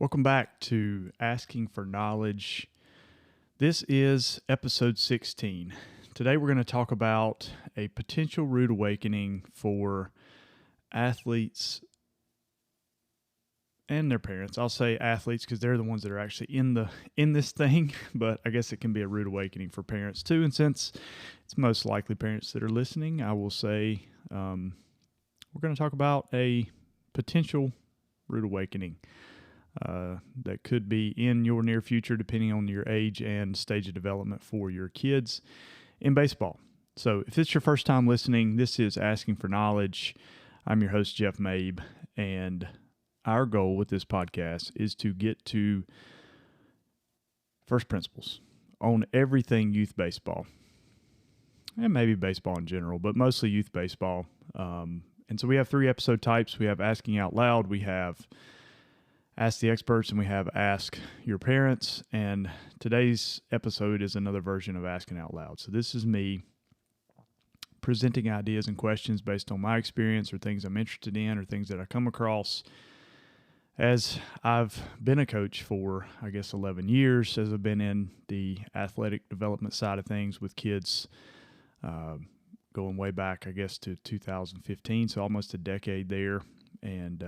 Welcome back to Asking for Knowledge. This is episode 16. Today we're going to talk about a potential rude awakening for athletes and their parents. I'll say athletes because they're the ones that are actually in this thing, but I guess it can be a rude awakening for parents too. And since it's most likely parents that are listening, I will say we're going to talk about a potential rude awakening that could be in your near future, depending on your age and stage of development for your kids in baseball. So if it's your first time listening, this is Asking for Knowledge. I'm your host, Jeff Mabe, and our goal with this podcast is to get to first principles on everything youth baseball, and maybe baseball in general, but mostly youth baseball. And so we have 3 episode types. We have Asking Out Loud, we have Ask the Experts, and we have Ask Your Parents. And today's episode is another version of Asking Out Loud. So this is me presenting ideas and questions based on my experience or things I'm interested in or things that I come across as I've been a coach for, 11 years, as I've been in the athletic development side of things with kids going way back, to 2015, so almost a decade there. And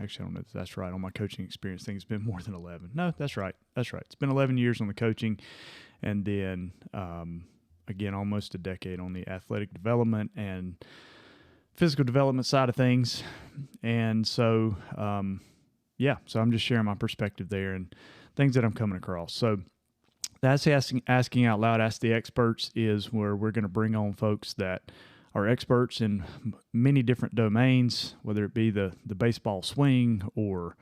actually, I don't know if that's right. On my coaching experience, I think it's been more than 11. No, that's right. It's been 11 years on the coaching, and then, again, almost a decade on the athletic development and physical development side of things. And so, so I'm just sharing my perspective there and things that I'm coming across. So that's Asking Out Loud. Ask the Experts is where we're going to bring on folks that are experts in many different domains, whether it be the baseball swing or,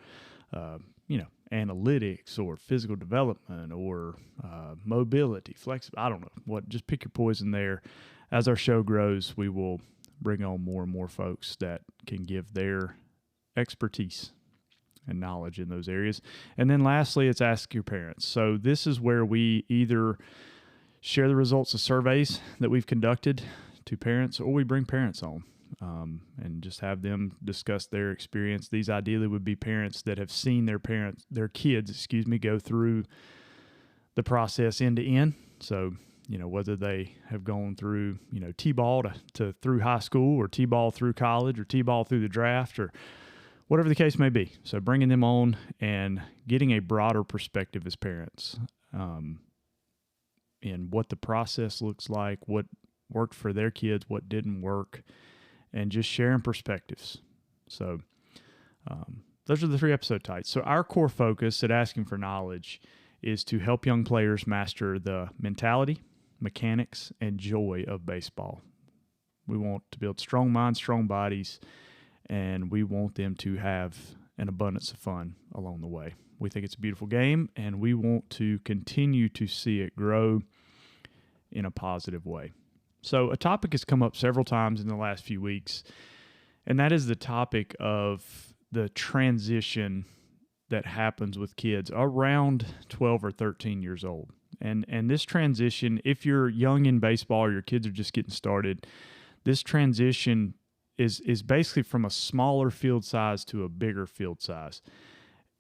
analytics or physical development or mobility, flexibility. I don't know just pick your poison there. As our show grows, we will bring on more and more folks that can give their expertise and knowledge in those areas. And then lastly, it's Ask Your Parents. So this is where we either share the results of surveys that we've conducted to parents, or we bring parents on and just have them discuss their experience. These ideally would be parents that have seen their kids, go through the process end to end. So, whether they have gone through, T-ball to through high school, or T-ball through college, or T-ball through the draft, or whatever the case may be. So bringing them on and getting a broader perspective as parents in what the process looks like, what worked for their kids, what didn't work, and just sharing perspectives. So those are the 3 episode types. So our core focus at Asking for Knowledge is to help young players master the mentality, mechanics, and joy of baseball. We want to build strong minds, strong bodies, and we want them to have an abundance of fun along the way. We think it's a beautiful game, and we want to continue to see it grow in a positive way. So a topic has come up several times in the last few weeks, and that is the topic of the transition that happens with kids around 12 or 13 years old. And this transition, if you're young in baseball or your kids are just getting started, this transition is basically from a smaller field size to a bigger field size.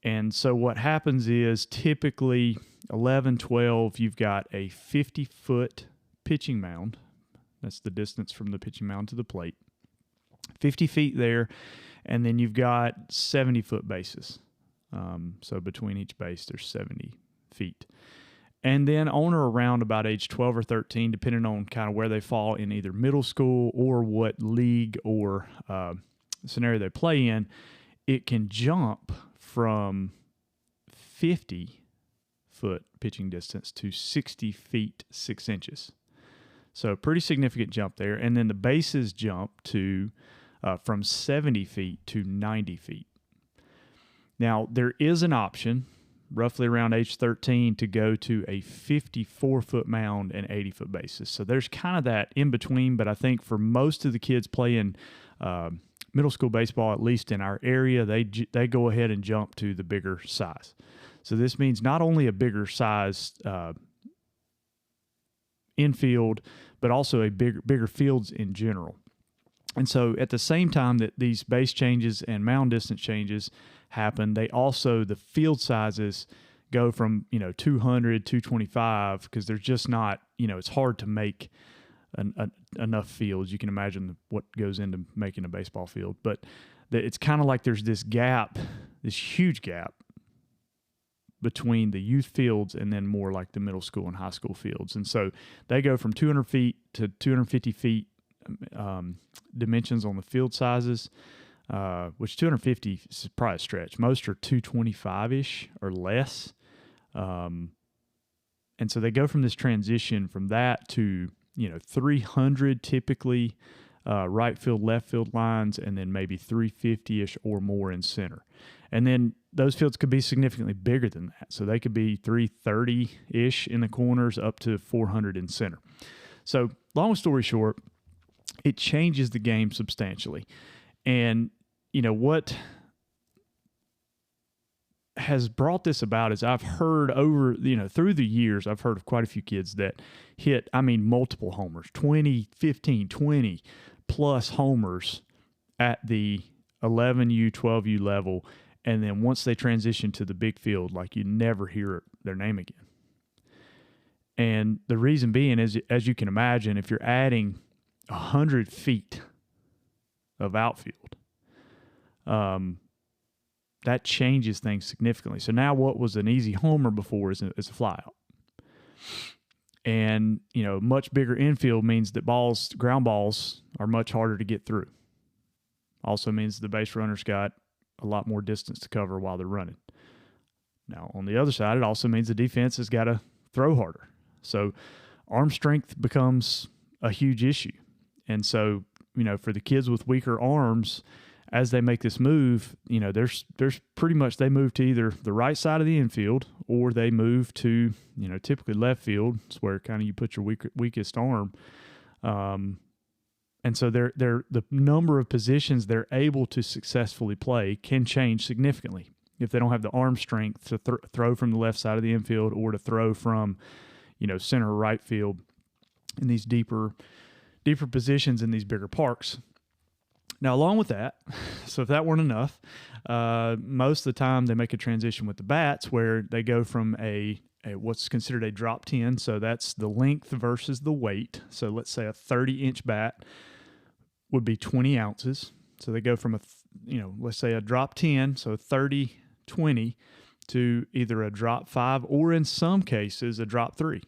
And so what happens is typically 11, 12, you've got a 50-foot pitching mound. That's the distance from the pitching mound to the plate. 50 feet there, and then you've got 70-foot bases. So between each base, there's 70 feet. And then on or around about age 12 or 13, depending on kind of where they fall in either middle school or what league or scenario they play in, it can jump from 50-foot pitching distance to 60 feet 6 inches. So pretty significant jump there. And then the bases jump to from 70 feet to 90 feet. Now, there is an option roughly around age 13 to go to a 54-foot mound and 80-foot bases. So there's kind of that in between, but I think for most of the kids playing middle school baseball, at least in our area, they go ahead and jump to the bigger size. So this means not only a bigger size infield, but also a bigger fields in general. And so at the same time that these base changes and mound distance changes happen. They also, the field sizes go from, 200, 225, because there's just not, it's hard to make enough fields. You can imagine what goes into making a baseball field, but it's kind of like there's this gap, this huge gap between the youth fields and then more like the middle school and high school fields. And so they go from 200 feet to 250 feet dimensions on the field sizes, which 250 is probably a stretch. Most are 225-ish or less. And so they go from this transition from that to, 300 typically, right field, left field lines, and then maybe 350-ish or more in center. And then those fields could be significantly bigger than that. So they could be 330-ish in the corners up to 400 in center. So long story short, it changes the game substantially. And, what has brought this about is I've heard over, through the years, I've heard of quite a few kids that hit, multiple homers, 20, 15, 20 plus homers at the 11U, 12U level. And then once they transition to the big field, like you never hear their name again. And the reason being is, as you can imagine, if you're adding 100 feet of outfield, that changes things significantly. So now what was an easy homer before is a flyout. And, much bigger infield means that ground balls are much harder to get through. Also means the base runner's got a lot more distance to cover while they're running. Now, on the other side, it also means the defense has got to throw harder. So arm strength becomes a huge issue. And so, for the kids with weaker arms, as they make this move, there's pretty much they move to either the right side of the infield or they move to, typically left field. It's where kind of you put your weakest arm. And so the number of positions they're able to successfully play can change significantly if they don't have the arm strength to throw from the left side of the infield or to throw from, center or right field in these deeper positions in these bigger parks. Now, along with that, so if that weren't enough, most of the time they make a transition with the bats where they go from a what's considered a drop 10. So that's the length versus the weight. So let's say a 30-inch bat would be 20 ounces. So they go from let's say a drop 10, so 30, 20, to either a drop 5 or in some cases a drop 3.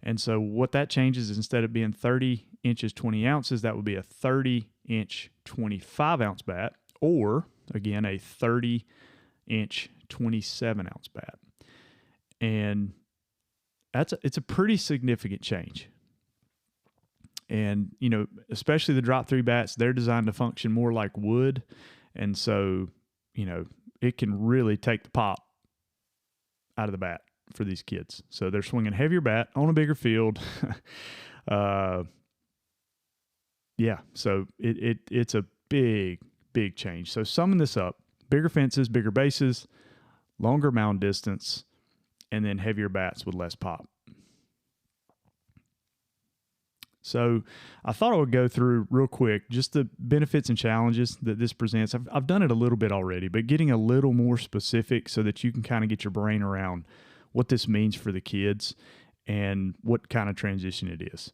And so what that changes is instead of being 30 inches, 20 ounces, that would be a 30-inch, 25-ounce bat, or, again, a 30-inch, 27-ounce bat. And it's a pretty significant change. And, especially the drop 3 bats, they're designed to function more like wood. And so, it can really take the pop out of the bat for these kids. So they're swinging heavier bat on a bigger field. So it's a big change. So summing this up, bigger fences, bigger bases, longer mound distance, and then heavier bats with less pop. So I thought I would go through real quick just the benefits and challenges that this presents. I've done it a little bit already, but getting a little more specific so that you can kind of get your brain around what this means for the kids and what kind of transition it is.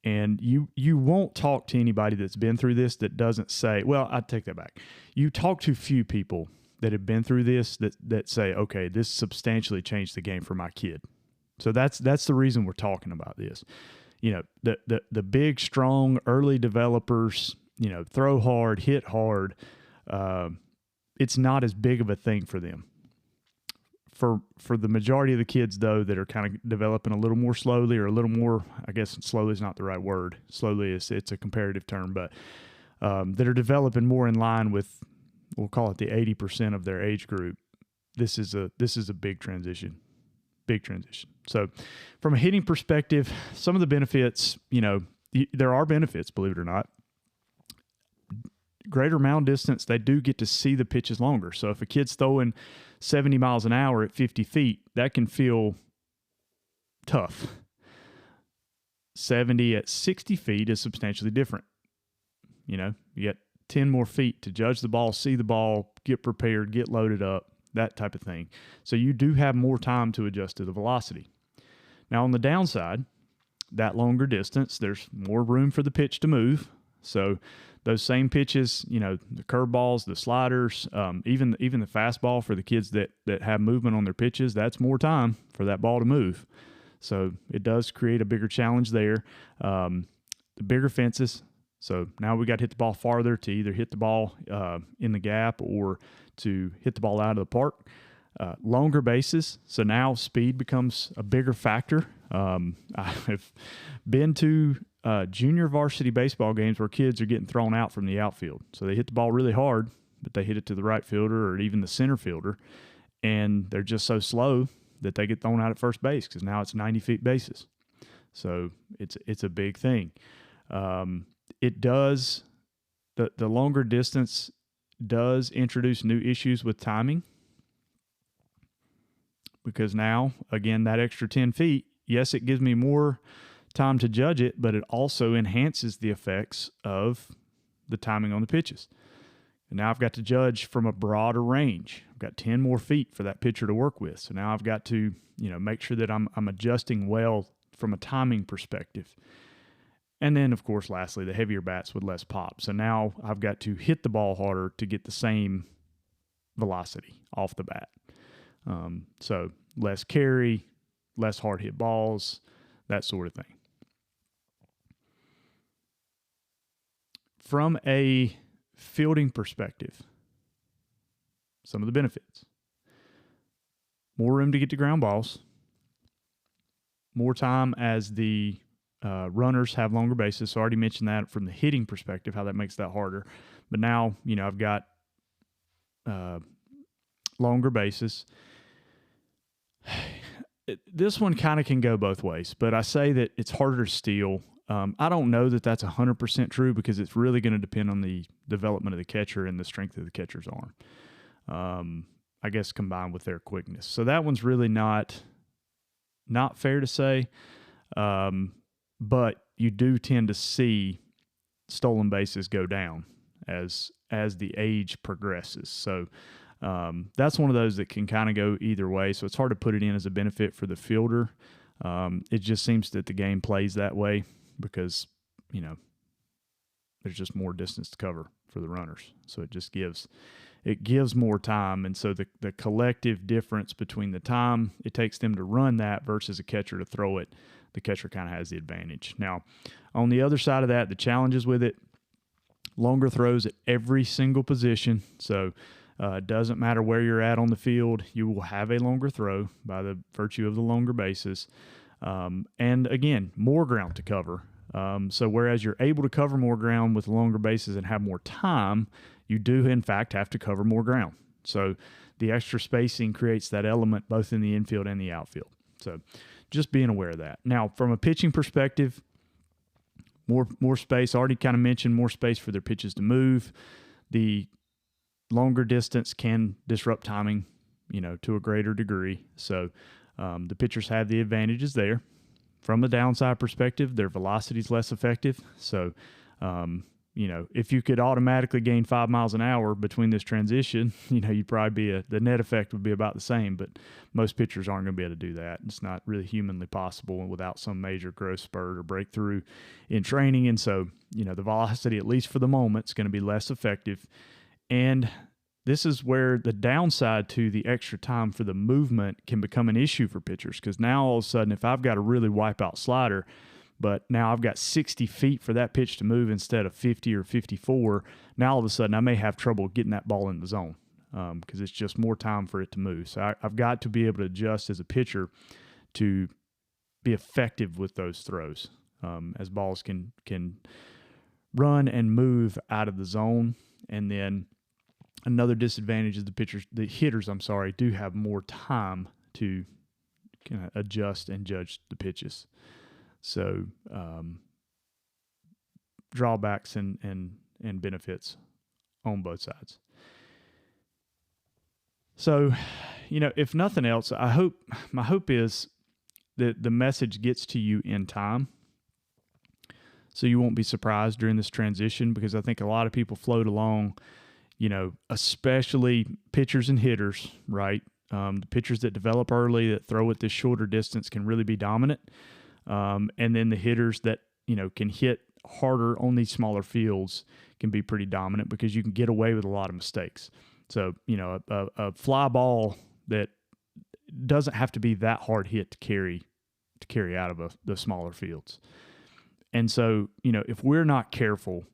And you won't talk to anybody that's been through this that doesn't say, well, I take that back. You talk to few people that have been through this that say, okay, this substantially changed the game for my kid. So that's the reason we're talking about this. The big, strong, early developers, throw hard, hit hard. It's not as big of a thing for them. For the majority of the kids, though, that are kind of developing a little more slowly or a little more, I guess slowly is not the right word. Slowly it's a comparative term, but that are developing more in line with, we'll call it the 80% of their age group. This is a big transition. Big transition. So from a hitting perspective, some of the benefits, there are benefits, believe it or not. Greater mound distance, they do get to see the pitches longer. So if a kid's throwing 70 miles an hour at 50 feet, that can feel tough. 70 at 60 feet is substantially different. You get 10 more feet to judge the ball, see the ball, get prepared, get loaded up, that type of thing. So you do have more time to adjust to the velocity. Now on the downside, that longer distance, there's more room for the pitch to move. So those same pitches, you know, the curveballs, the sliders, even the fastball for the kids that have movement on their pitches, that's more time for that ball to move. So it does create a bigger challenge there. The bigger fences. So now we got to hit the ball farther to either hit the ball in the gap or to hit the ball out of the park. Longer bases. So now speed becomes a bigger factor. I've been to junior varsity baseball games where kids are getting thrown out from the outfield. So they hit the ball really hard, but they hit it to the right fielder or even the center fielder, and they're just so slow that they get thrown out at first base because now it's 90 feet bases. So it's a big thing. It does, the longer distance does introduce new issues with timing, because now, again, that extra 10 feet, yes, it gives me more time to judge it, but it also enhances the effects of the timing on the pitches. And now I've got to judge from a broader range. I've got 10 more feet for that pitcher to work with. So now I've got to, you know, make sure that I'm adjusting well from a timing perspective. And then, of course, lastly, the heavier bats with less pop. So now I've got to hit the ball harder to get the same velocity off the bat. So less carry, less hard hit balls, that sort of thing. From a fielding perspective, some of the benefits: more room to get to ground balls, more time as the runners have longer bases. So I already mentioned that from the hitting perspective, how that makes that harder. But now, you know, I've got longer bases. This one kind of can go both ways, but I say that it's harder to steal. I don't know that that's 100% true, because it's really going to depend on the development of the catcher and the strength of the catcher's arm. I guess combined with their quickness. So that one's really not fair to say. But you do tend to see stolen bases go down as the age progresses. So that's one of those that can kind of go either way. So it's hard to put it in as a benefit for the fielder. It just seems that the game plays that way because, you know, there's just more distance to cover for the runners. So it just gives more time. And so the collective difference between the time it takes them to run that versus a catcher to throw it, the catcher kind of has the advantage. Now, on the other side of that, the challenges with it: longer throws at every single position. So it doesn't matter where you're at on the field, you will have a longer throw by the virtue of the longer bases. And again, more ground to cover. So whereas you're able to cover more ground with longer bases and have more time, you do in fact have to cover more ground. So the extra spacing creates that element both in the infield and the outfield. So just being aware of that. Now, from a pitching perspective, more space. I already kind of mentioned more space for their pitches to move. The longer distance can disrupt timing, you know, to a greater degree. So the pitchers have the advantages there. From a downside perspective, their velocity is less effective. So, you know, if you could automatically gain 5 miles an hour between this transition, you know, you'd probably the net effect would be about the same, but most pitchers aren't going to be able to do that. It's not really humanly possible without some major growth spurt or breakthrough in training. And so, you know, the velocity, at least for the moment, is going to be less effective. And this is where the downside to the extra time for the movement can become an issue for pitchers, because now all of a sudden, if I've got a really wipeout slider, but now I've got 60 feet for that pitch to move instead of 50 or 54, now all of a sudden I may have trouble getting that ball in the zone because it's just more time for it to move. So I've got to be able to adjust as a pitcher to be effective with those throws, as balls can run and move out of the zone. And then another disadvantage is the hitters do have more time to kind of adjust and judge the pitches. So drawbacks and benefits on both sides. So, you know, if nothing else, my hope is that the message gets to you in time. So you won't be surprised during this transition, because I think a lot of people float along, especially pitchers and hitters, right? The pitchers that develop early, that throw at this shorter distance, can really be dominant. And then the hitters that, can hit harder on these smaller fields can be pretty dominant, because you can get away with a lot of mistakes. So, a fly ball that doesn't have to be that hard hit to carry out of the smaller fields. And so, if we're not careful,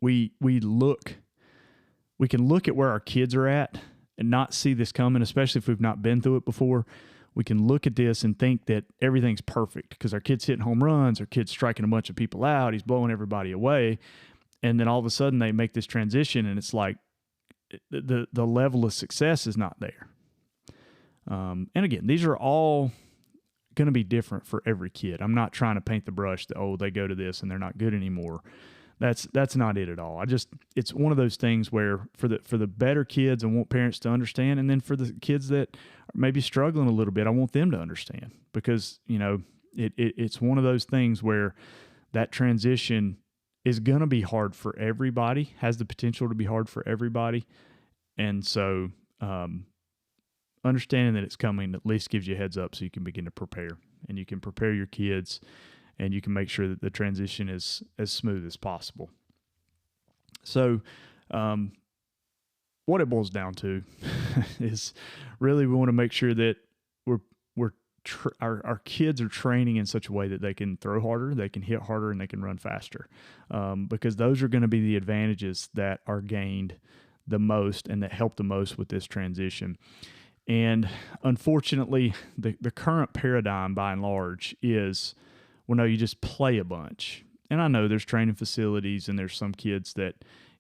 we can look at where our kids are at and not see this coming, especially if we've not been through it before. We can look at this and think that everything's perfect because our kid's hitting home runs, our kid's striking a bunch of people out, he's blowing everybody away. And then all of a sudden they make this transition, and it's like the level of success is not there. And again, these are all going to be different for every kid. I'm not trying to paint the brush that, they go to this and they're not good anymore. That's not it at all. It's one of those things where for the better kids, I want parents to understand, and then for the kids that are maybe struggling a little bit, I want them to understand, because it's one of those things where that transition is going to be hard for everybody, has the potential to be hard for everybody, and so understanding that it's coming at least gives you a heads up, so you can begin to prepare, and you can prepare your kids, and you can make sure that the transition is as smooth as possible. So what it boils down to is really we want to make sure that our kids are training in such a way that they can throw harder, they can hit harder, and they can run faster, because those are going to be the advantages that are gained the most and that help the most with this transition. And unfortunately, the current paradigm by and large is, well, no, you just play a bunch. And I know there's training facilities and there's some kids that,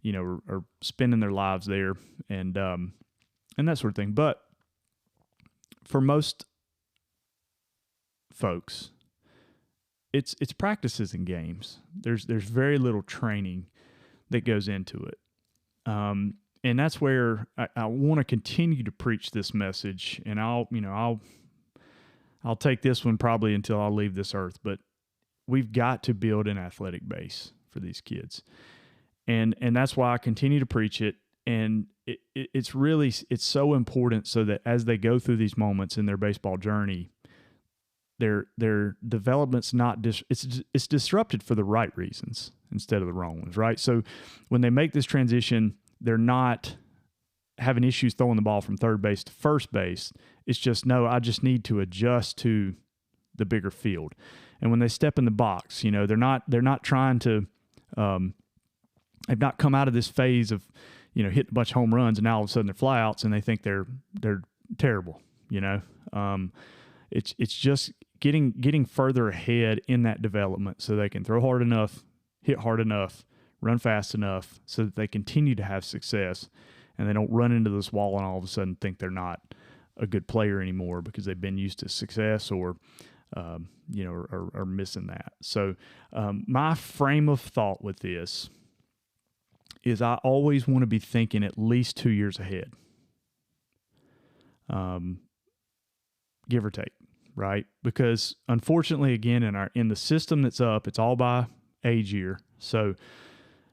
are spending their lives there and that sort of thing. But for most folks, it's practices and games. There's very little training that goes into it. And that's where I want to continue to preach this message. And I'll take this one probably until I leave this earth, but we've got to build an athletic base for these kids. And that's why I continue to preach it. And it's so important, so that as they go through these moments in their baseball journey, their development's not it's disrupted for the right reasons instead of the wrong ones, right? So when they make this transition, they're not having issues throwing the ball from third base to first base. It's just, no, I just need to adjust to the bigger field. And when they step in the box, they're not trying to, they've not come out of this phase of, hitting a bunch of home runs and now all of a sudden they're flyouts and they think they're terrible. It's just getting further ahead in that development, so they can throw hard enough, hit hard enough, run fast enough, so that they continue to have success, and they don't run into this wall and all of a sudden think they're not a good player anymore because they've been used to success or are missing that. So my frame of thought with this is I always want to be thinking at least 2 years ahead, give or take, right? Because unfortunately, again, in the system that's up, it's all by age year. So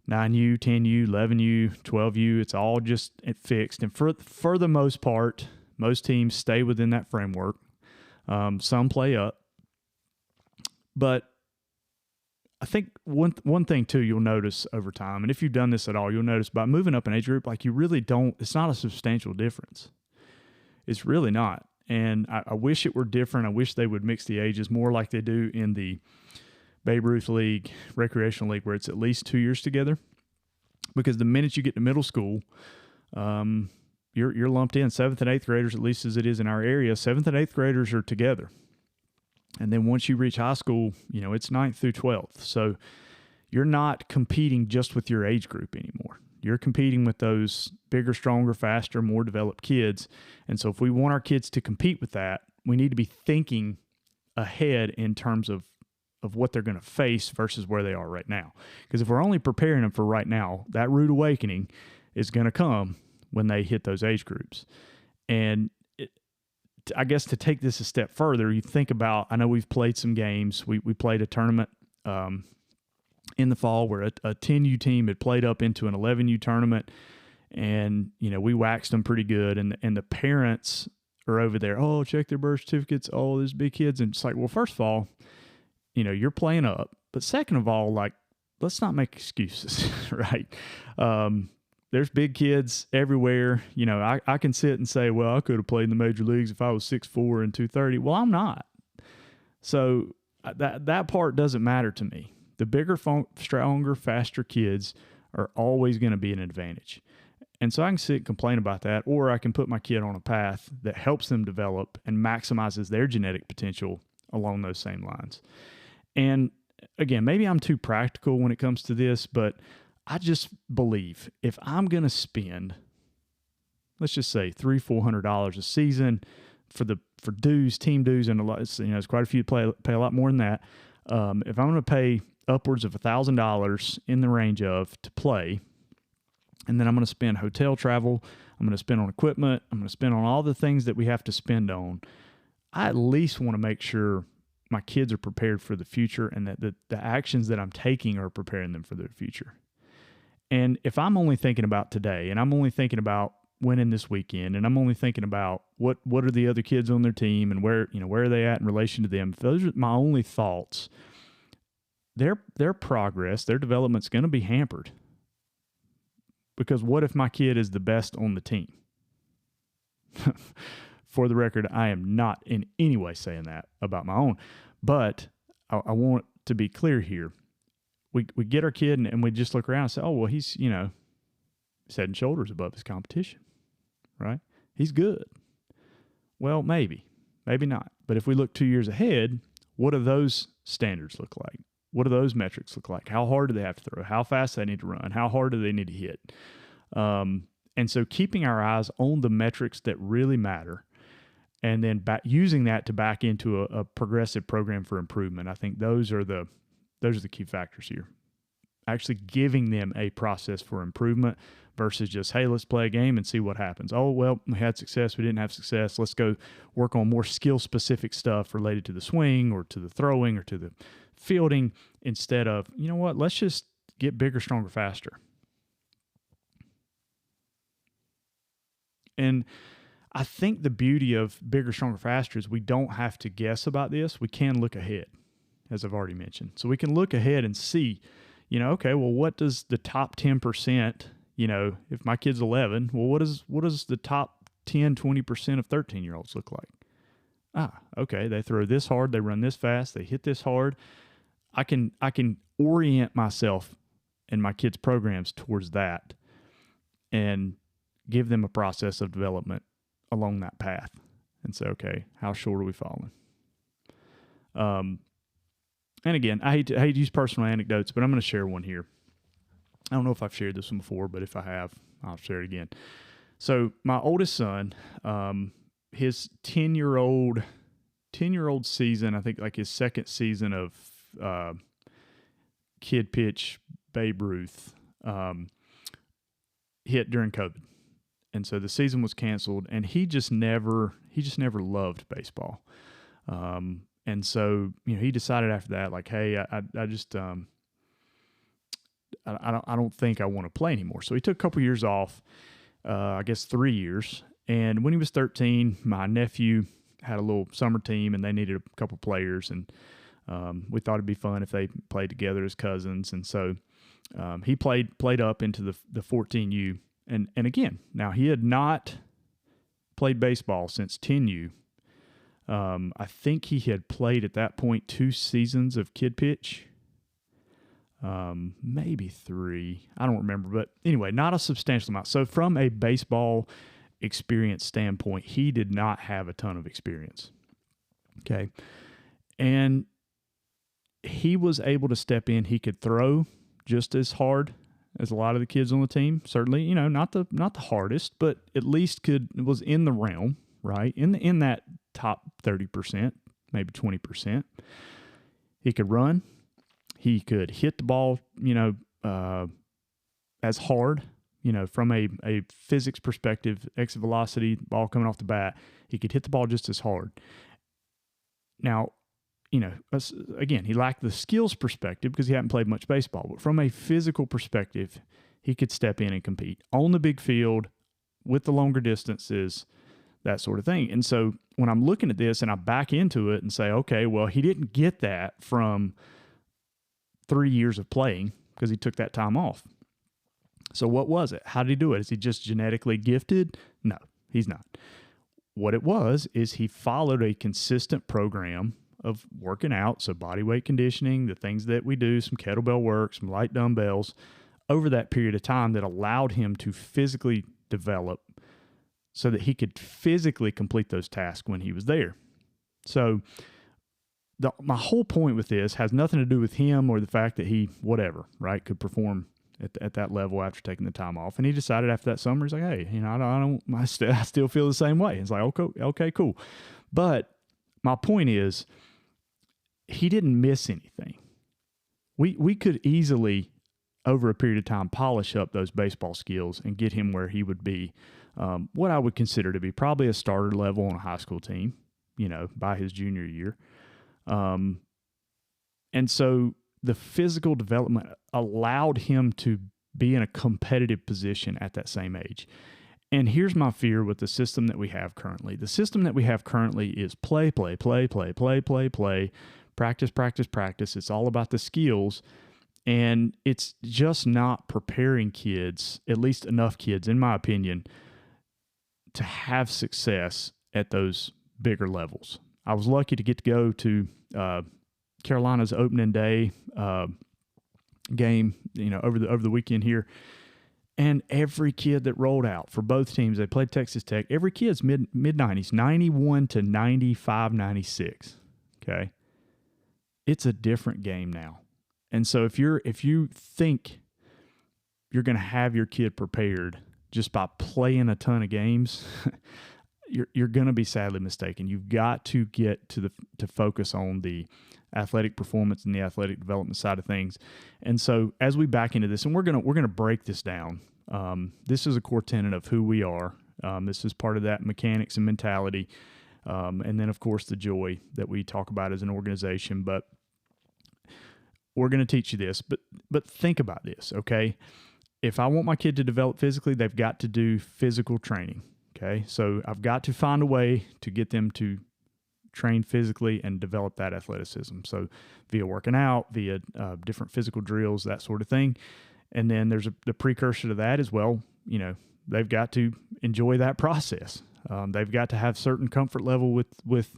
9U, 10U, 11U, 12U, it's all just fixed. And for the most part, most teams stay within that framework. Some play up. But I think one thing, too, you'll notice over time, and if you've done this at all, you'll notice by moving up an age group, like you really don't, it's not a substantial difference. It's really not. And I wish it were different. I wish they would mix the ages more like they do in the Babe Ruth League, Recreational League, where it's at least 2 years together. Because the minute you get to middle school, you're lumped in. 7th and 8th graders, at least as it is in our area, 7th and 8th graders are together. And then once you reach high school, it's 9th through 12th. So you're not competing just with your age group anymore. You're competing with those bigger, stronger, faster, more developed kids. And so if we want our kids to compete with that, we need to be thinking ahead in terms of what they're going to face versus where they are right now. Because if we're only preparing them for right now, that rude awakening is going to come when they hit those age groups. And I guess to take this a step further, you think about, I know we've played some games. We played a tournament in the fall where a 10U team had played up into an 11U tournament, and we waxed them pretty good, and the parents are over there, oh, check their birth certificates, oh, there's big kids. And it's like, well, first of all, you're playing up, but second of all, like, let's not make excuses. Right? There's big kids everywhere. I can sit and say, well, I could have played in the major leagues if I was 6'4" and 230. Well, I'm not. So that part doesn't matter to me. The bigger, stronger, faster kids are always going to be an advantage. And so I can sit and complain about that, or I can put my kid on a path that helps them develop and maximizes their genetic potential along those same lines. And again, maybe I'm too practical when it comes to this, but I just believe if I'm going to spend, let's just say $300-$400 a season for dues, team dues, and a lot, it's quite a few pay a lot more than that. If I'm going to pay upwards of $1,000 in the range of to play, and then I'm going to spend hotel travel, I'm going to spend on equipment, I'm going to spend on all the things that we have to spend on, I at least want to make sure my kids are prepared for the future, and that the actions that I'm taking are preparing them for their future. And if I'm only thinking about today, and I'm only thinking about winning this weekend, and I'm only thinking about what are the other kids on their team and where are they at in relation to them, if those are my only thoughts, their progress, their development's going to be hampered. Because what if my kid is the best on the team? For the record, I am not in any way saying that about my own, but I want to be clear here. We get our kid and we just look around and say, oh, well, he's, head and shoulders above his competition, right? He's good. Well, maybe not. But if we look 2 years ahead, what do those standards look like? What do those metrics look like? How hard do they have to throw? How fast do they need to run? How hard do they need to hit? And so keeping our eyes on the metrics that really matter, and then using that to back into a progressive program for improvement, I think those are the key factors here. Actually giving them a process for improvement versus just, hey, let's play a game and see what happens. Oh, well, we had success, we didn't have success. Let's go work on more skill-specific stuff related to the swing or to the throwing or to the fielding, instead of, let's just get bigger, stronger, faster. And I think the beauty of bigger, stronger, faster is we don't have to guess about this. We can look ahead, as I've already mentioned. So we can look ahead and see, okay, well, what does the top 10%, if my kid's 11, well, what does the top 10, 20% of 13-year-olds look like? Okay, they throw this hard, they run this fast, they hit this hard. I can orient myself and my kids' programs towards that and give them a process of development along that path and say, okay, how short are we falling? And again, I hate to use personal anecdotes, but I'm going to share one here. I don't know if I've shared this one before, but if I have, I'll share it again. So my oldest son, his 10-year-old season, I think like his second season of kid pitch Babe Ruth, hit during COVID. And so the season was canceled, and he just never loved baseball. And so, he decided after that, like, hey, I just, I don't think I want to play anymore. So he took a couple years off, I guess 3 years. And when he was 13, my nephew had a little summer team, and they needed a couple players, and we thought it'd be fun if they played together as cousins. And so he played up into the 14U. And again, now he had not played baseball since 10U. I think he had played at that point 2 seasons of kid pitch, maybe 3. I don't remember, but anyway, not a substantial amount. So from a baseball experience standpoint, he did not have a ton of experience. Okay. And he was able to step in. He could throw just as hard as a lot of the kids on the team. Certainly, not the hardest, but at least was in the realm, right? In that top 30%, maybe 20%. He could run. He could hit the ball, as hard, from a physics perspective, exit velocity, ball coming off the bat. He could hit the ball just as hard. Now, again, he lacked the skills perspective because he hadn't played much baseball. But from a physical perspective, he could step in and compete on the big field with the longer distances, that sort of thing. And so when I'm looking at this and I back into it and say, okay, well, he didn't get that from 3 years of playing because he took that time off. So what was it? How did he do it? Is he just genetically gifted? No, he's not. What it was is he followed a consistent program of working out, so body weight conditioning, the things that we do, some kettlebell work, some light dumbbells, over that period of time that allowed him to physically develop so that he could physically complete those tasks when he was there. So my whole point with this has nothing to do with him or the fact that he, could perform at that level after taking the time off. And he decided after that summer, he's like, hey, I still feel the same way. It's like, okay, cool. But my point is, he didn't miss anything. We could easily, over a period of time, polish up those baseball skills and get him where he would be what I would consider to be probably a starter level on a high school team, by his junior year. And so the physical development allowed him to be in a competitive position at that same age. And here's my fear with the system that we have currently. The system that we have currently is play, practice, practice, practice. It's all about the skills. And it's just not preparing kids, at least enough kids, in my opinion, to have success at those bigger levels. I was lucky to get to go to Carolina's opening day game, over the weekend here. And every kid that rolled out for both teams, they played Texas Tech. Every kid's mid-90s, 91 to 95, 96. Okay? It's a different game now. And so if you think you're going to have your kid prepared just by playing a ton of games, you're going to be sadly mistaken. You've got to get to focus on the athletic performance and the athletic development side of things. And so as we back into this, and we're gonna break this down. This is a core tenet of who we are. This is part of that mechanics and mentality, and then of course the joy that we talk about as an organization. But we're going to teach you this. But think about this, okay? If I want my kid to develop physically, they've got to do physical training. Okay, so I've got to find a way to get them to train physically and develop that athleticism. So via working out, via different physical drills, that sort of thing. And then there's the precursor to that as well. They've got to enjoy that process. They've got to have certain comfort level with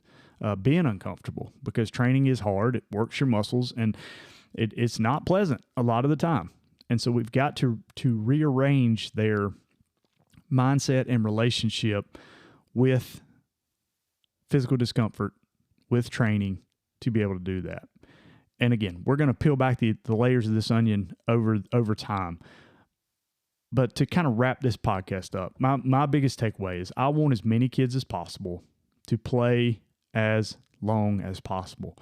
being uncomfortable, because training is hard. It works your muscles, and it's not pleasant a lot of the time. And so we've got to rearrange their mindset and relationship with physical discomfort, with training, to be able to do that. And again, we're going to peel back the layers of this onion over time. But to kind of wrap this podcast up, my biggest takeaway is I want as many kids as possible to play as long as possible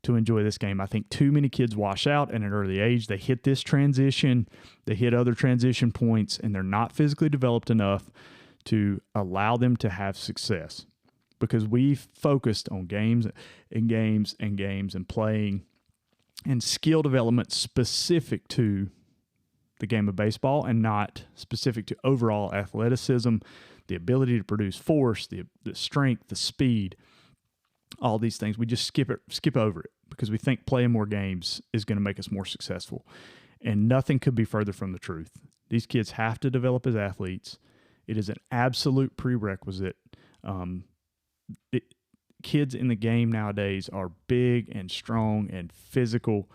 to enjoy this game. I think too many kids wash out at an early age. They hit this transition, they hit other transition points, and they're not physically developed enough to allow them to have success, because we've focused on games and games and games and playing and skill development specific to the game of baseball and not specific to overall athleticism, the ability to produce force, the strength, the speed, all these things. We just skip over it because we think playing more games is going to make us more successful. And nothing could be further from the truth. These kids have to develop as athletes. It is an absolute prerequisite. Kids in the game nowadays are big and strong and physical,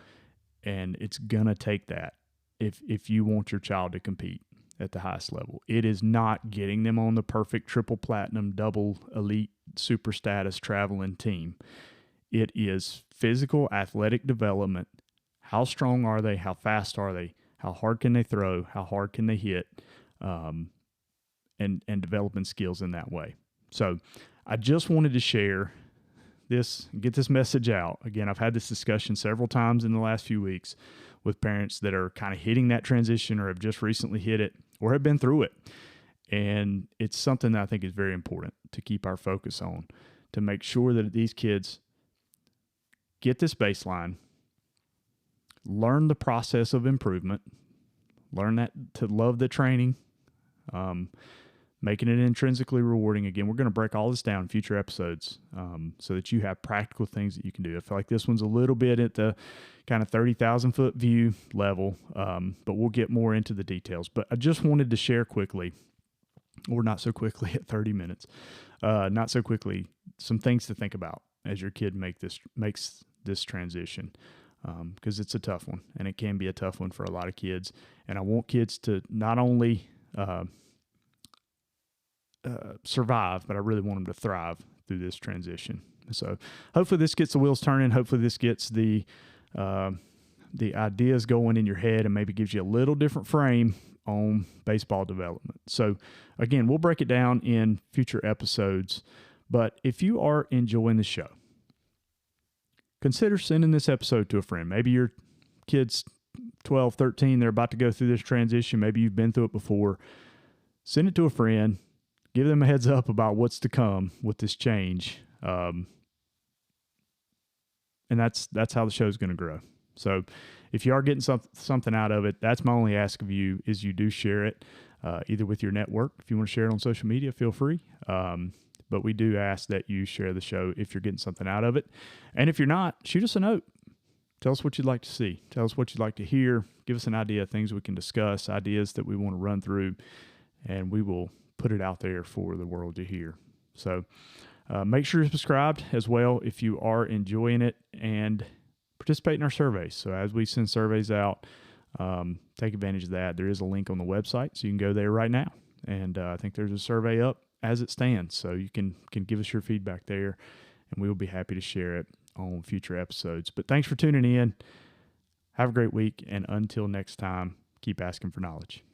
and it's going to take that if you want your child to compete at the highest level. It is not getting them on the perfect triple platinum, double elite, super status traveling team. It is physical athletic development. How strong are they? How fast are they? How hard can they throw? How hard can they hit? And developing skills in that way. So I just wanted to share this, get this message out. Again, I've had this discussion several times in the last few weeks with parents that are kind of hitting that transition or have just recently hit it or have been through it. And it's something that I think is very important to keep our focus on, to make sure that these kids get this baseline, learn the process of improvement, learn that to love the training, making it intrinsically rewarding. Again, we're going to break all this down in future episodes so that you have practical things that you can do. I feel like this one's a little bit at the kind of 30,000 foot view level, but we'll get more into the details. But I just wanted to share quickly, or not so quickly at 30 minutes, not so quickly, some things to think about as your kid makes this transition, because it's a tough one, and it can be a tough one for a lot of kids. And I want kids to not only survive, but I really want them to thrive through this transition. So hopefully this gets the wheels turning. Hopefully this gets the ideas going in your head and maybe gives you a little different frame on baseball development. So again, we'll break it down in future episodes, but if you are enjoying the show, consider sending this episode to a friend. Maybe your kid's 12, 13, they're about to go through this transition. Maybe you've been through it before. Send it to a friend. Give them a heads up about what's to come with this change. And that's how the show's going to grow. So if you are getting something out of it, that's my only ask of you, is you do share it, either with your network. If you want to share it on social media, feel free. But we do ask that you share the show if you're getting something out of it. And if you're not, shoot us a note. Tell us what you'd like to see. Tell us what you'd like to hear. Give us an idea of things we can discuss, ideas that we want to run through, and we will put it out there for the world to hear. So make sure you're subscribed as well if you are enjoying it, and participate in our surveys. So as we send surveys out, take advantage of that. There is a link on the website, so you can go there right now. And I think there's a survey up as it stands, so you can give us your feedback there, and we will be happy to share it on future episodes. But thanks for tuning in. Have a great week, and until next time, keep asking for knowledge.